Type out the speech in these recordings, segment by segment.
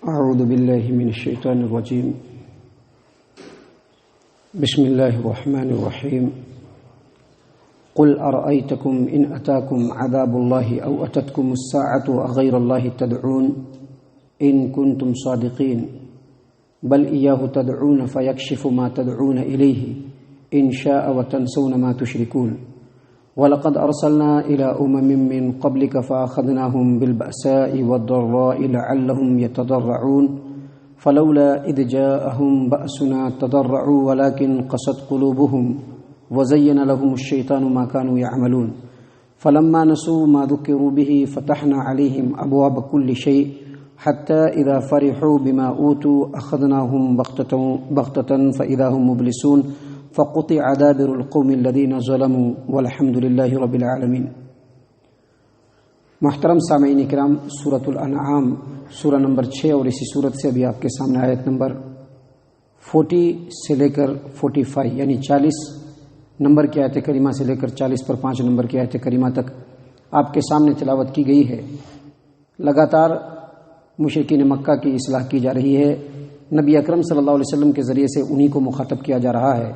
اعوذ باللہ من الشیطان الرجیم بسم اللہ الرحمن الرحیم قل ارأیتکم ان اتاکم عذاب اللہ او اتتکم الساعة اغیر اللہ تدعون ان کنتم صادقین بل ایاہ تدعون فیکشف ما تدعون الیہ ان شاء وتنسون ما تشرکون وَلَقَدْ أَرْسَلْنَا إِلَىٰ أُمَمٍ مِّن قَبْلِكَ فَأَخَذْنَاهُمْ بِالْبَأْسَاءِ وَالضَّرَّاءِ لَعَلَّهُمْ يَتَضَرَّعُونَ فَلَوْلَا إِذْ جَاءَهُمْ بَأْسُنَا تَضَرَّعُوا وَلَكِنْ قَسَتْ قُلُوبُهُمْ وَزَيَّنَ لَهُمُ الشَّيْطَانُ مَا كَانُوا يَعْمَلُونَ فَلَمَّا نَسُوا مَا ذُكِّرُوا بِهِ فَتَحْنَا عَلَيْهِمْ أَبْوَابَ كُلِّ شَيْءٍ حَتَّىٰ إِذَا فَرِحُوا بِمَا أُوتُوا أَخَذْنَاهُمْ بَغْتَةً فَإِذَا هُمْ مُبْلِسُونَ فقطع دابر القوم الذين ظلموا والحمد للہ رب العالمین۔ محترم سامعین کرام، سورۃ الانعام سورہ نمبر 6 اور اسی سورت سے ابھی آپ کے سامنے آیت نمبر 40 سے لے کر 45 یعنی 40 نمبر کی آیت کریمہ سے لے کر 40 پر 5 نمبر کی آیت کریمہ تک آپ کے سامنے تلاوت کی گئی ہے۔ لگاتار مشرکین مکہ کی اصلاح کی جا رہی ہے، نبی اکرم صلی اللہ علیہ وسلم کے ذریعے سے انہی کو مخاطب کیا جا رہا ہے،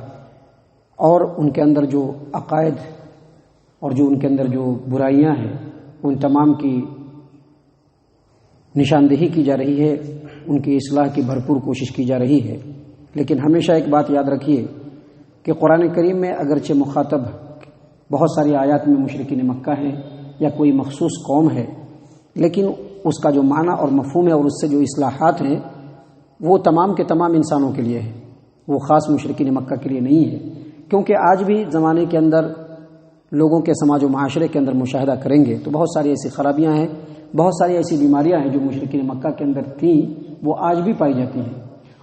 اور ان کے اندر جو عقائد اور جو ان کے اندر جو برائیاں ہیں ان تمام کی نشاندہی کی جا رہی ہے، ان کی اصلاح کی بھرپور کوشش کی جا رہی ہے۔ لیکن ہمیشہ ایک بات یاد رکھیے کہ قرآن کریم میں اگرچہ مخاطب بہت ساری آیات میں مشرکین مکہ ہیں یا کوئی مخصوص قوم ہے، لیکن اس کا جو معنی اور مفہوم ہے اور اس سے جو اصلاحات ہیں وہ تمام کے تمام انسانوں کے لیے ہے، وہ خاص مشرکین مکہ کے لیے نہیں ہے، کیونکہ آج بھی زمانے کے اندر لوگوں کے سماج و معاشرے کے اندر مشاہدہ کریں گے تو بہت ساری ایسی خرابیاں ہیں، بہت ساری ایسی بیماریاں ہیں جو مشرکین مکہ کے اندر تھیں وہ آج بھی پائی جاتی ہیں،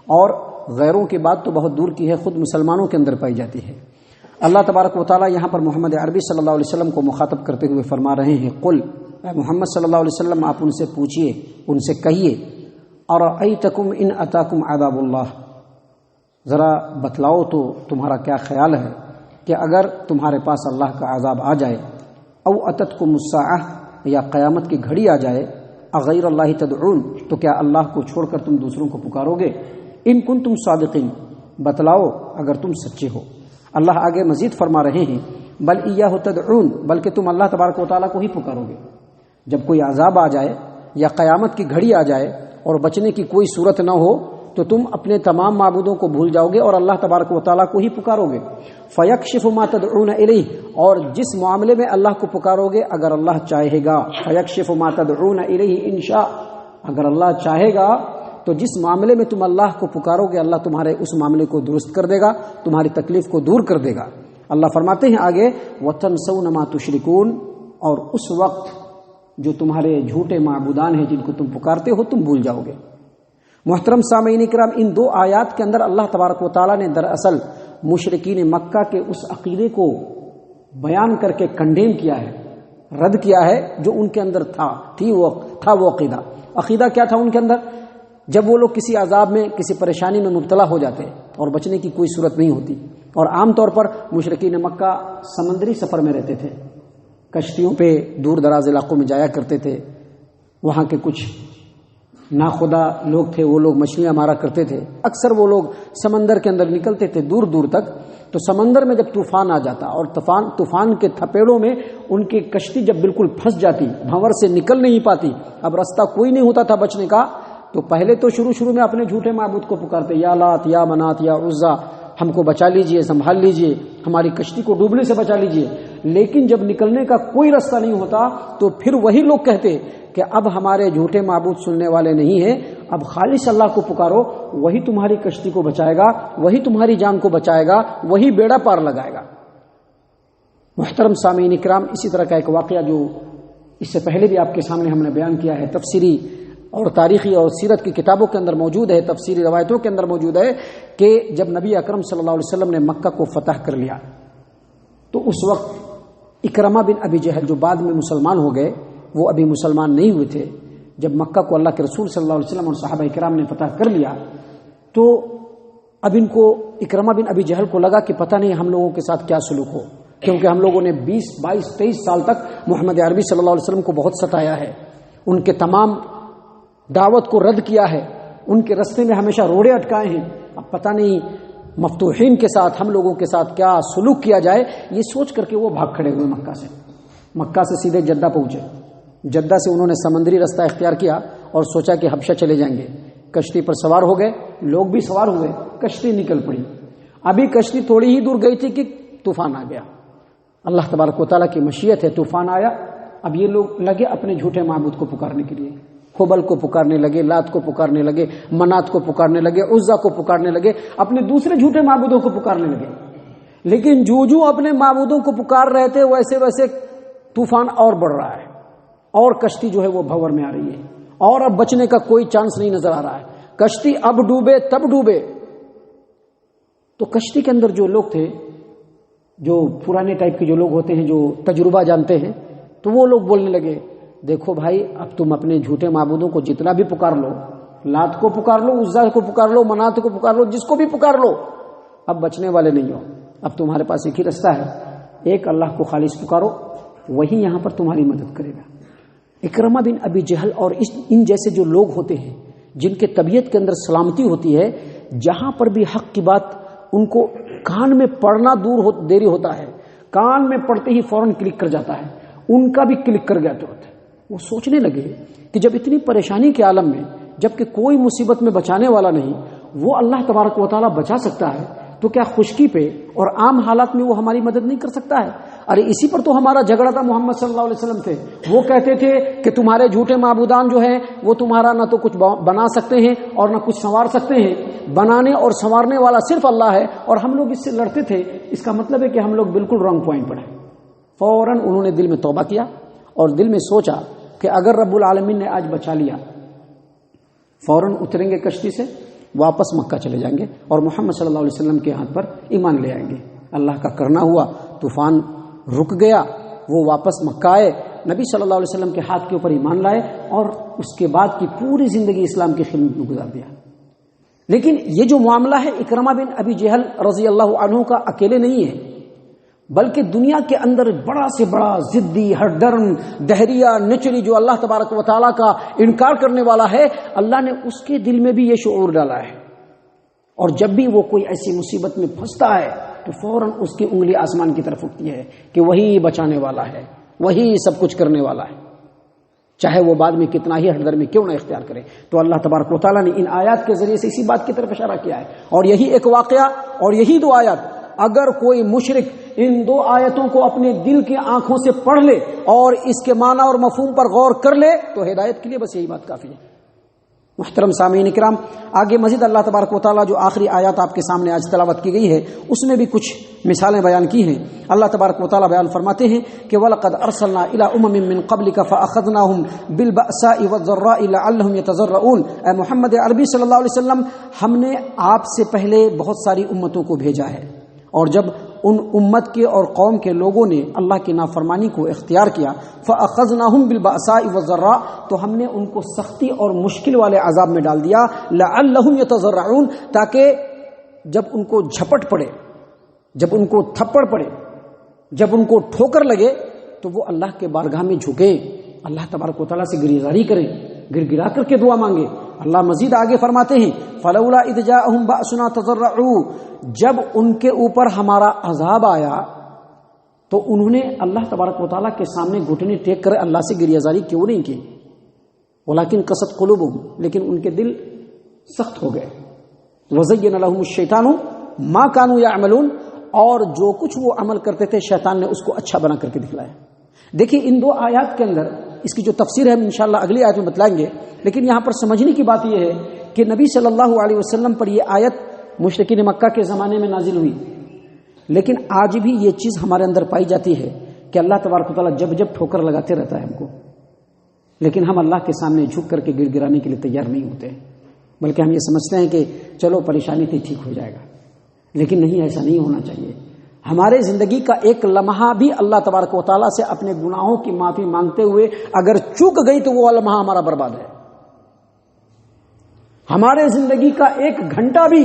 اور غیروں کی بات تو بہت دور کی ہے، خود مسلمانوں کے اندر پائی جاتی ہے۔ اللہ تبارک و تعالی یہاں پر محمد عربی صلی اللہ علیہ وسلم کو مخاطب کرتے ہوئے فرما رہے ہیں، قل، اے محمد صلی اللہ علیہ وسلم آپ ان سے پوچھئے، ان سے کہیے، ارأیتکم ان اتاکم عذاب اللہ، ذرا بتلاؤ تو تمہارا کیا خیال ہے کہ اگر تمہارے پاس اللہ کا عذاب آ جائے، او اتتکم الساعہ یا قیامت کی گھڑی آ جائے، اغیر اللہ تدعون تو کیا اللہ کو چھوڑ کر تم دوسروں کو پکارو گے؟ ان کنتم صادقین، بتلاؤ اگر تم سچے ہو۔ اللہ آگے مزید فرما رہے ہیں، بل ایاہ تدعون، بلکہ تم اللہ تبارک و تعالیٰ کو ہی پکارو گے۔ جب کوئی عذاب آ جائے یا قیامت کی گھڑی آ جائے اور بچنے کی کوئی صورت نہ ہو تو تم اپنے تمام معبودوں کو بھول جاؤ گے اور اللہ تبارک و تعالیٰ کو ہی پکارو گے۔ فیکشف ما تدعون الیہ، اور جس معاملے میں اللہ کو پکارو گے اگر اللہ چاہے گا، فیکشف ما تدعون الیہ ان شاء، اگر اللہ چاہے گا تو جس معاملے میں تم اللہ کو پکارو گے اللہ تمہارے اس معاملے کو درست کر دے گا، تمہاری تکلیف کو دور کر دے گا۔ اللہ فرماتے ہیں آگے، وَتَنْسَوْنَ مَا تُشْرِكُونَ، اور اس وقت جو تمہارے جھوٹے معبودان ہیں جن کو تم پکارتے ہو تم بھول جاؤ گے۔ محترم سامعین کرام، ان دو آیات کے اندر اللہ تبارک و تعالیٰ نے دراصل مشرکین مکہ کے اس عقیدے کو بیان کر کے کنڈیم کیا ہے، رد کیا ہے جو ان کے اندر تھا وہ عقیدہ کیا تھا ان کے اندر؟ جب وہ لوگ کسی عذاب میں کسی پریشانی میں مبتلا ہو جاتے اور بچنے کی کوئی صورت نہیں ہوتی، اور عام طور پر مشرکین مکہ سمندری سفر میں رہتے تھے، کشتیوں پہ دور دراز علاقوں میں جایا کرتے تھے، وہاں کے کچھ ناخدا لوگ تھے وہ لوگ مچھلیاں مارا کرتے تھے، اکثر وہ لوگ سمندر کے اندر نکلتے تھے دور دور تک، تو سمندر میں جب طوفان آ جاتا اور طوفان کے تھپیڑوں میں ان کی کشتی جب بالکل پھنس جاتی، بھنور سے نکل نہیں پاتی، اب راستہ کوئی نہیں ہوتا تھا بچنے کا، تو پہلے تو شروع میں اپنے جھوٹے معبود کو پکارتے، یا لات یا منات یا عزا، ہم کو بچا لیجئے، سنبھال لیجئے، ہماری کشتی کو ڈوبنے سے بچا لیجئے۔ لیکن جب نکلنے کا کوئی راستہ نہیں ہوتا تو پھر وہی لوگ کہتے کہ اب ہمارے جھوٹے معبود سننے والے نہیں ہیں، اب خالص اللہ کو پکارو، وہی تمہاری کشتی کو بچائے گا، وہی تمہاری جان کو بچائے گا، وہی بیڑا پار لگائے گا۔ محترم سامعین کرام، اسی طرح کا ایک واقعہ جو اس سے پہلے بھی آپ کے سامنے ہم نے بیان کیا ہے، تفسیری اور تاریخی اور سیرت کی کتابوں کے اندر موجود ہے، تفسیری روایتوں کے اندر موجود ہے کہ جب نبی اکرم صلی اللہ علیہ وسلم نے مکہ کو فتح کر لیا تو اس وقت اکرمہ بن ابی جہل جو بعد میں مسلمان ہو گئے، وہ ابھی مسلمان نہیں ہوئے تھے، جب مکہ کو اللہ کے رسول صلی اللہ علیہ وسلم اور صحابہ کرام نے فتح کر لیا تو اب ان کو اکرمہ بن ابی جہل کو لگا کہ پتہ نہیں ہم لوگوں کے ساتھ کیا سلوک ہو، کیونکہ ہم لوگوں نے 20 22 23 سال تک محمد عربی صلی اللہ علیہ وسلم کو بہت ستایا ہے، ان کے تمام دعوت کو رد کیا ہے، ان کے رستے میں ہمیشہ روڑے اٹکائے ہیں. اب پتہ نہیں مفتوحین کے ساتھ ہم لوگوں کے ساتھ کیا سلوک کیا جائے، یہ سوچ کر کے وہ بھاگ کھڑے ہوئے مکہ سے سیدھے جدہ پہنچے. جدہ سے انہوں نے سمندری رستہ اختیار کیا اور سوچا کہ حبشہ چلے جائیں گے. کشتی پر سوار ہو گئے، لوگ بھی سوار ہوئے، کشتی نکل پڑی. ابھی کشتی تھوڑی ہی دور گئی تھی کہ طوفان آ گیا. اللہ تبارک و تعالیٰ کی مشیت ہے، طوفان آیا. اب یہ لوگ لگے اپنے جھوٹے معبود کو پکارنے کے لیے، حبل کو پکارنے لگے، لات کو پکارنے لگے، منات کو پکارنے لگے، عزا کو پکارنے لگے، اپنے دوسرے جھوٹے معبودوں کو پکارنے لگے. لیکن جو اپنے معبودوں کو پکار رہے تھے ویسے ویسے طوفان اور بڑھ رہا ہے اور کشتی جو ہے وہ بھنور میں آ رہی ہے اور اب بچنے کا کوئی چانس نہیں نظر آ رہا ہے. کشتی اب ڈوبے تب ڈوبے. تو کشتی کے اندر جو لوگ تھے، جو پرانے ٹائپ کے جو لوگ ہوتے ہیں، جو تجربہ جانتے ہیں، تو وہ لوگ بولنے لگے، دیکھو بھائی اب تم اپنے جھوٹے معبودوں کو جتنا بھی پکار لو، لات کو پکار لو، عزا کو پکار لو، منات کو پکار لو، جس کو بھی پکار لو، اب بچنے والے نہیں ہو. اب تمہارے پاس ایک ہی رستہ ہے، ایک اللہ کو خالص پکارو، وہی یہاں پر تمہاری مدد کرے گا. اکرمہ بن ابی جہل اور ان جیسے جو لوگ ہوتے ہیں جن کے طبیعت کے اندر سلامتی ہوتی ہے، جہاں پر بھی حق کی بات ان کو کان میں پڑنا دیری ہوتا ہے، کان میں پڑتے ہی فوراً کلک کر جاتا ہے. ان کا بھی کلک کر گیا تو وہ سوچنے لگے کہ جب اتنی پریشانی کے عالم میں، جب کہ کوئی مصیبت میں بچانے والا نہیں، وہ اللہ تبارک و تعالیٰ بچا سکتا ہے، تو کیا خشکی پہ اور عام حالات میں وہ ہماری مدد نہیں کر سکتا ہے؟ ارے اسی پر تو ہمارا جھگڑا تھا محمد صلی اللہ علیہ وسلم سے. وہ کہتے تھے کہ تمہارے جھوٹے معبودان جو ہیں وہ تمہارا نہ تو کچھ بنا سکتے ہیں اور نہ کچھ سنوار سکتے ہیں، بنانے اور سنوارنے والا صرف اللہ ہے. اور ہم لوگ اس سے لڑتے تھے. اس کا مطلب ہے کہ ہم لوگ بالکل رانگ پوائنٹ پر ہیں. فوراً انہوں نے دل میں توبہ کیا اور دل میں سوچا کہ اگر رب العالمین نے آج بچا لیا، فوراً اتریں گے کشتی سے، واپس مکہ چلے جائیں گے اور محمد صلی اللہ علیہ وسلم کے ہاتھ پر ایمان لے آئیں گے. اللہ کا کرنا ہوا، طوفان رک گیا، وہ واپس مکہ آئے، نبی صلی اللہ علیہ وسلم کے ہاتھ کے اوپر ایمان لائے اور اس کے بعد کی پوری زندگی اسلام کی خدمت میں گزار دیا. لیکن یہ جو معاملہ ہے اکرمہ بن ابی جہل رضی اللہ عنہ کا اکیلے نہیں ہے، بلکہ دنیا کے اندر بڑا سے بڑا ضدی، ہر درم، دہریہ، نچری جو اللہ تبارک و تعالیٰ کا انکار کرنے والا ہے، اللہ نے اس کے دل میں بھی یہ شعور ڈالا ہے. اور جب بھی وہ کوئی ایسی مصیبت میں پھنستا ہے تو فوراً اس کی انگلی آسمان کی طرف اٹھتی ہے کہ وہی بچانے والا ہے، وہی سب کچھ کرنے والا ہے، چاہے وہ بعد میں کتنا ہی ہر درمی کیوں نہ اختیار کرے. تو اللہ تبارک و تعالیٰ نے ان آیات کے ذریعے سے اسی بات کی طرف اشارہ کیا ہے. اور یہی ایک واقعہ اور یہی دو آیات، اگر کوئی مشرک ان دو آیتوں کو اپنے دل کی آنکھوں سے پڑھ لے اور اس کے معنی اور مفہوم پر غور کر لے تو ہدایت کے لیے بس یہی بات کافی ہے. محترم سامعین کرام، آگے مزید اللہ تبارک و تعالیٰ جو آخری آیات آپ کے سامنے آج تلاوت کی گئی ہے اس میں بھی کچھ مثالیں بیان کی ہیں. اللہ تبارک و تعالیٰ بیان فرماتے ہیں کہ وَلَقَدْ أَرْسَلْنَا إِلَىٰ أُمَمٍ مِّن قَبْلِكَ فَأَخَذْنَاهُمْ بِالْبَأْسَاءِ وَالضَّرَّاءِ لَعَلَّهُمْ يَتَضَرَّعُونَ. اے محمد عربی صلی اللہ علیہ وسلم، ہم نے آپ سے پہلے بہت ساری امتوں کو بھیجا ہے، اور جب ان امت کے اور قوم کے لوگوں نے اللہ کی نافرمانی کو اختیار کیا، فَأَخَذْنَاهُمْ بِالْبَأْسَاءِ وَالضَّرَّاءِ، تو ہم نے ان کو سختی اور مشکل والے عذاب میں ڈال دیا، لَعَلَّهُمْ يَتَضَرَّعُونَ، تاکہ جب ان کو جھپٹ پڑے، جب ان کو تھپڑ پڑے، جب ان کو ٹھوکر لگے تو وہ اللہ کے بارگاہ میں جھکے، اللہ تبارک و تعالیٰ سے گریزاری کریں، گر گرا کر کے دعا مانگے. اللہ مزید آگے فرماتے ہیں فلولا اذ جاءهم بأسنا تضرعوا، جب ان کے اوپر ہمارا عذاب آیا تو انہوں نے اللہ تبارک و تعالیٰ کے سامنے گھٹنے ٹیک کر اللہ سے گریزاری کیوں نہیں کی؟ ولکن قست قلوبهم، لیکن ان کے دل سخت ہو گئے. وزین لهم الشیطان ما كانوا يعملون، اور جو کچھ وہ عمل کرتے تھے شیطان نے اس کو اچھا بنا کر کے دکھلایا. دیکھیے ان دو آیات کے اندر اس کی جو تفسیر ہے ہم انشاءاللہ اگلی آیت میں بتلائیں گے، لیکن یہاں پر سمجھنے کی بات یہ ہے کہ نبی صلی اللہ علیہ وسلم پر یہ آیت مشرکین مکہ کے زمانے میں نازل ہوئی، لیکن آج بھی یہ چیز ہمارے اندر پائی جاتی ہے کہ اللہ تبارک و تعالیٰ جب جب ٹھوکر لگاتے رہتا ہے ہم کو، لیکن ہم اللہ کے سامنے جھک کر کے گڑ گرانے کے لیے تیار نہیں ہوتے، بلکہ ہم یہ سمجھتے ہیں کہ چلو پریشانی تھی ٹھیک ہو جائے گا. لیکن نہیں، ایسا نہیں ہونا چاہیے. ہمارے زندگی کا ایک لمحہ بھی اللہ تبارک و تعالیٰ سے اپنے گناہوں کی معافی مانگتے ہوئے اگر چوک گئی تو وہ لمحہ ہمارا برباد ہے. ہمارے زندگی کا ایک گھنٹہ بھی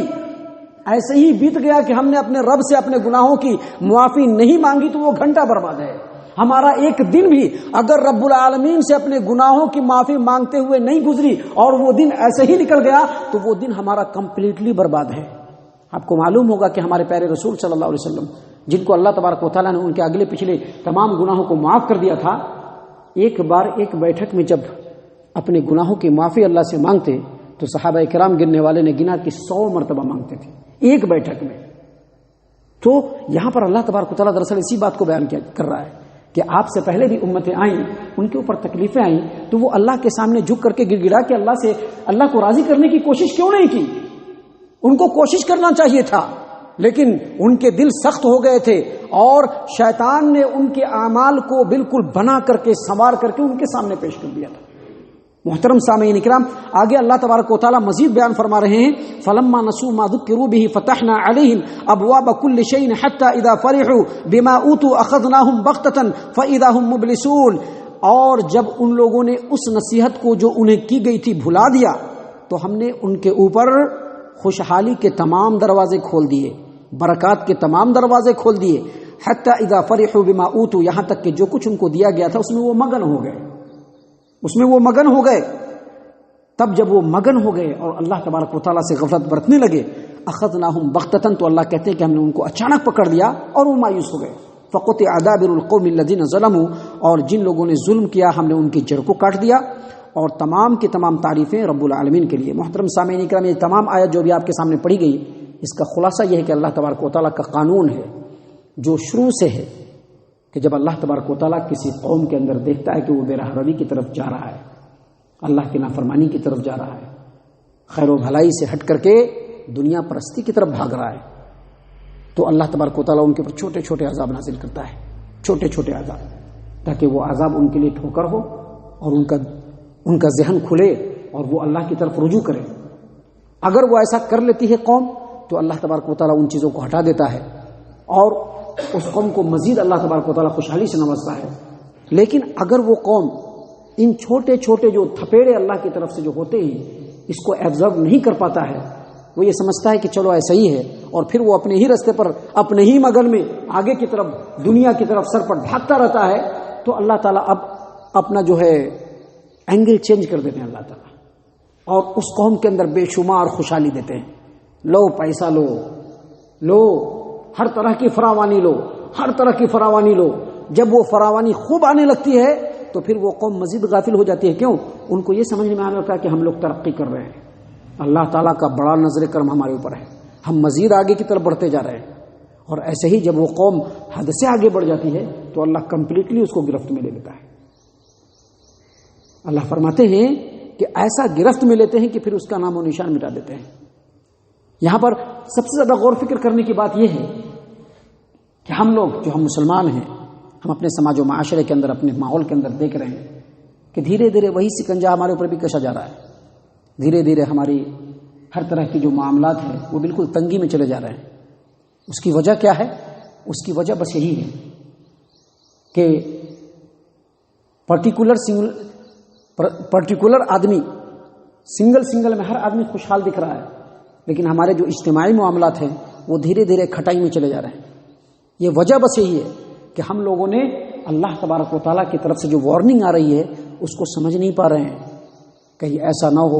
ایسے ہی بیت گیا کہ ہم نے اپنے رب سے اپنے گناہوں کی معافی نہیں مانگی تو وہ گھنٹہ برباد ہے. ہمارا ایک دن بھی اگر رب العالمین سے اپنے گناہوں کی معافی مانگتے ہوئے نہیں گزری اور وہ دن ایسے ہی نکل گیا تو وہ دن ہمارا کمپلیٹلی برباد ہے۔ آپ کو معلوم ہوگا کہ ہمارے پیارے رسول صلی اللہ علیہ وسلم جن کو اللہ تبارک و تعالیٰ نے ان کے اگلے پچھلے تمام گناہوں کو معاف کر دیا تھا، ایک بار ایک بیٹھک میں جب اپنے گناہوں کی معافی اللہ سے مانگتے تو صحابہ کرام گننے والے نے گنا کہ 100 مرتبہ مانگتے تھے ایک بیٹھک میں۔ تو یہاں پر اللہ تبارک و تعالیٰ دراصل اسی بات کو بیان کر رہا ہے کہ آپ سے پہلے بھی امتیں آئیں، ان کے اوپر تکلیفیں آئیں تو وہ اللہ کے سامنے جھک کر کے گر گڑا کہ اللہ کو راضی کرنے کی کوشش کیوں نہیں کی؟ ان کو کوشش کرنا چاہیے تھا، لیکن ان کے دل سخت ہو گئے تھے اور شیطان نے ان کے اعمال کو بالکل بنا کر کے سنوار کر کے ان کے سامنے پیش کر دیا تھا۔ محترم سامعین اکرام، آگے اللہ تبارک و تعالیٰ مزید بیان فرما رہے ہیں، فَلَمَّا نَسُوا مَا ذُكِّرُوا بِهِ فَتَحْنَا عَلَيْهِمْ أَبْوَابَ كُلِّ شَيْءٍ حَتَّى إِذَا فَرِحُوا بِمَا أُوتُوا أَخَذْنَاهُمْ بَغْتَةً فَإِذَا هُمْ مُبْلِسُونَ۔ اور جب ان لوگوں نے اس نصیحت کو جو انہیں کی گئی تھی بھلا دیا تو ہم نے ان کے اوپر خوشحالی کے تمام دروازے کھول دیے، برکات کے تمام دروازے کھول دیے، حتی اذا فرحوا بما اوتوا، یہاں تک کہ جو کچھ ان کو دیا گیا تھا اس میں وہ مگن ہو گئے، تب جب وہ مگن ہو گئے اور اللہ تبارک و تعالیٰ سے غفلت برتنے لگے، اخذناہم بغتۃ، تو اللہ کہتے ہیں کہ ہم نے ان کو اچانک پکڑ لیا اور وہ مایوس ہو گئے۔ فقطع دابر القوم الذین ظلموا، اور جن لوگوں نے ظلم کیا ہم نے ان کی جڑ کو کاٹ دیا، اور تمام کی تمام تعریفیں رب العالمین کے لیے۔ محترم سامعین اکرام، یہ تمام آیت جو بھی آپ کے سامنے پڑھی گئی، اس کا خلاصہ یہ ہے کہ اللہ تبارک و تعالیٰ کا قانون ہے جو شروع سے ہے کہ جب اللہ تبارک و تعالیٰ کسی قوم کے اندر دیکھتا ہے کہ وہ بے راہ روی کی طرف جا رہا ہے، اللہ کی نافرمانی کی طرف جا رہا ہے، خیر و بھلائی سے ہٹ کر کے دنیا پرستی کی طرف بھاگ رہا ہے، تو اللہ تبارک و تعالیٰ ان کے اوپر چھوٹے چھوٹے عذاب نازل کرتا ہے، چھوٹے چھوٹے عذاب، تاکہ وہ عذاب ان کے لیے ٹھوکر ہو اور ان کا ذہن کھلے اور وہ اللہ کی طرف رجوع کرے۔ اگر وہ ایسا کر لیتی ہے قوم تو اللہ تبارک و تعالیٰ ان چیزوں کو ہٹا دیتا ہے اور اس قوم کو مزید اللہ تبارک و تعالیٰ خوشحالی سے نوازتا ہے۔ لیکن اگر وہ قوم ان چھوٹے چھوٹے جو تھپیڑے اللہ کی طرف سے جو ہوتے ہیں اس کو ایبزرو نہیں کر پاتا ہے، وہ یہ سمجھتا ہے کہ چلو ایسا ہی ہے، اور پھر وہ اپنے ہی راستے پر اپنے ہی مگن میں آگے کی طرف دنیا کی طرف سر پر بھاگتا رہتا ہے، تو اللہ تعالیٰ اب اپنا جو ہے اینگل چینج کر دیتے ہیں اللہ تعالیٰ، اور اس قوم کے اندر بے شمار خوشحالی دیتے ہیں۔ لو پیسہ لو ہر طرح کی فراوانی لو، ہر طرح کی فراوانی لو۔ جب وہ فراوانی خوب آنے لگتی ہے تو پھر وہ قوم مزید غافل ہو جاتی ہے۔ کیوں؟ ان کو یہ سمجھ میں آنے لگتا ہے کہ ہم لوگ ترقی کر رہے ہیں، اللہ تعالیٰ کا بڑا نظر کرم ہمارے اوپر ہے، ہم مزید آگے کی طرف بڑھتے جا رہے ہیں۔ اور ایسے ہی جب وہ قوم حد سے آگے بڑھ جاتی ہے تو اللہ کمپلیٹلی اس کو گرفت میں لے لیتا ہے۔ اللہ فرماتے ہیں کہ ایسا گرفت میں لیتے ہیں کہ پھر اس کا نام و نشان مٹا دیتے ہیں۔ یہاں پر سب سے زیادہ غور فکر کرنے کی بات یہ ہے کہ ہم لوگ جو ہم مسلمان ہیں، ہم اپنے سماج و معاشرے کے اندر، اپنے ماحول کے اندر دیکھ رہے ہیں کہ دھیرے دھیرے وہی سکنجہ ہمارے اوپر بھی کشا جا رہا ہے، دھیرے دھیرے ہماری ہر طرح کی جو معاملات ہیں وہ بالکل تنگی میں چلے جا رہے ہیں۔ اس کی وجہ کیا ہے؟ اس کی وجہ بس یہی ہے کہ پرٹیکولر آدمی سنگل میں ہر آدمی خوشحال دکھ رہا ہے، لیکن ہمارے جو اجتماعی معاملات ہیں وہ دھیرے دھیرے کھٹائی میں چلے جا رہے ہیں۔ یہ وجہ بس یہی ہے کہ ہم لوگوں نے اللہ تبارک و تعالیٰ کی طرف سے جو وارننگ آ رہی ہے اس کو سمجھ نہیں پا رہے ہیں۔ کہیں ایسا نہ ہو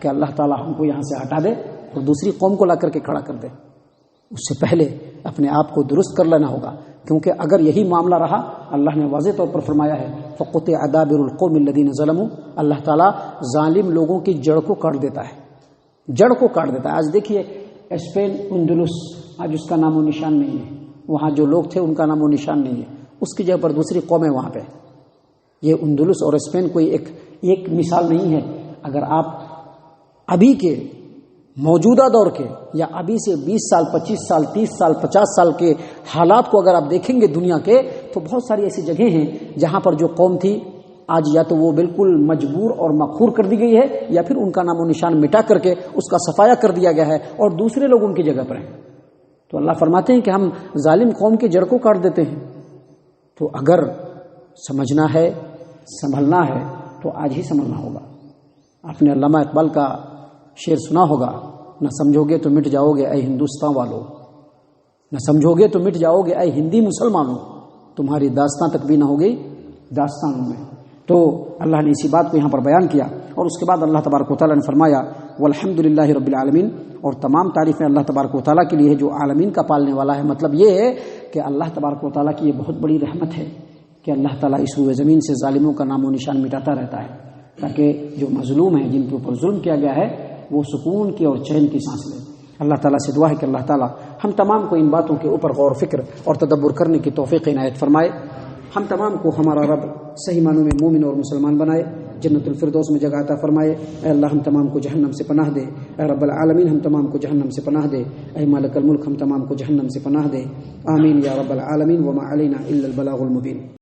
کہ اللہ تعالیٰ ہم کو یہاں سے ہٹا دے اور دوسری قوم کو لا کر کے کھڑا کر دے۔ اس سے پہلے اپنے آپ کو درست کر لینا ہوگا، کیونکہ اگر یہی معاملہ رہا، اللہ نے واضح طور پر فرمایا ہے فَقُطِعَ دَابِرُ الْقَوْمِ الَّذِينَ ظَلَمُوا، اللہ تعالیٰ ظالم لوگوں کی جڑ کو کاٹ دیتا ہے، جڑ کو کاٹ دیتا ہے۔ آج دیکھیے اسپین اندلس، آج اس کا نام و نشان نہیں ہے، وہاں جو لوگ تھے ان کا نام و نشان نہیں ہے، اس کی جگہ پر دوسری قومیں وہاں پہ۔ یہ اندلس اور اسپین کوئی ایک مثال نہیں ہے۔ اگر آپ ابھی کے موجودہ دور کے یا ابھی سے 20 سال 25 سال 30 سال 50 سال کے حالات کو اگر آپ دیکھیں گے دنیا کے، تو بہت ساری ایسی جگہیں ہیں جہاں پر جو قوم تھی آج یا تو وہ بالکل مجبور اور مقہور کر دی گئی ہے، یا پھر ان کا نام و نشان مٹا کر کے اس کا صفایا کر دیا گیا ہے اور دوسرے لوگ ان کی جگہ پر ہیں۔ تو اللہ فرماتے ہیں کہ ہم ظالم قوم کی جڑ کو کاٹ دیتے ہیں۔ تو اگر سمجھنا ہے، سنبھلنا ہے، تو آج ہی سنبھلنا ہوگا۔ آپ نے علامہ اقبال کا شعر سنا ہوگا، نہ سمجھو گے تو مٹ جاؤ گے اے ہندوستان والو، نہ سمجھو گے تو مٹ جاؤ گے اے ہندی مسلمانوں۔ تمہاری داستان تک بھی نہ ہوگی داستانوں میں۔ تو اللہ نے اسی بات کو یہاں پر بیان کیا، اور اس کے بعد اللہ تبارک و تعالیٰ نے فرمایا والحمدللہ رب العالمین، اور تمام تعریفیں اللہ تبارک و تعالیٰ کے لیے ہے جو عالمین کا پالنے والا ہے۔ مطلب یہ ہے کہ اللہ تبارک و تعالیٰ کی یہ بہت بڑی رحمت ہے کہ اللہ تعالیٰ اس روئے زمین سے ظالموں کا نام و نشان مٹاتا رہتا ہے، تاکہ جو مظلوم ہیں، جن کے اوپر ظلم کیا گیا ہے، وہ سکون کی اور چین کی سانس لیں۔ اللہ تعالیٰ سے دعا ہے کہ اللہ تعالیٰ ہم تمام کو ان باتوں کے اوپر غور و فکر اور تدبر کرنے کی توفیق عنایت فرمائے، ہم تمام کو ہمارا رب صحیح معنوں میں مومن اور مسلمان بنائے، جنت الفردوس میں جگہ عطا فرمائے۔ اے اللہ ہم تمام کو جہنم سے پناہ دے، اے رب العالمین ہم تمام کو جہنم سے پناہ دے، اے مالک الملک ہم تمام کو جہنم سے پناہ دے، آمین یا رب العالمین، وما علینا الا البلاغ المبین۔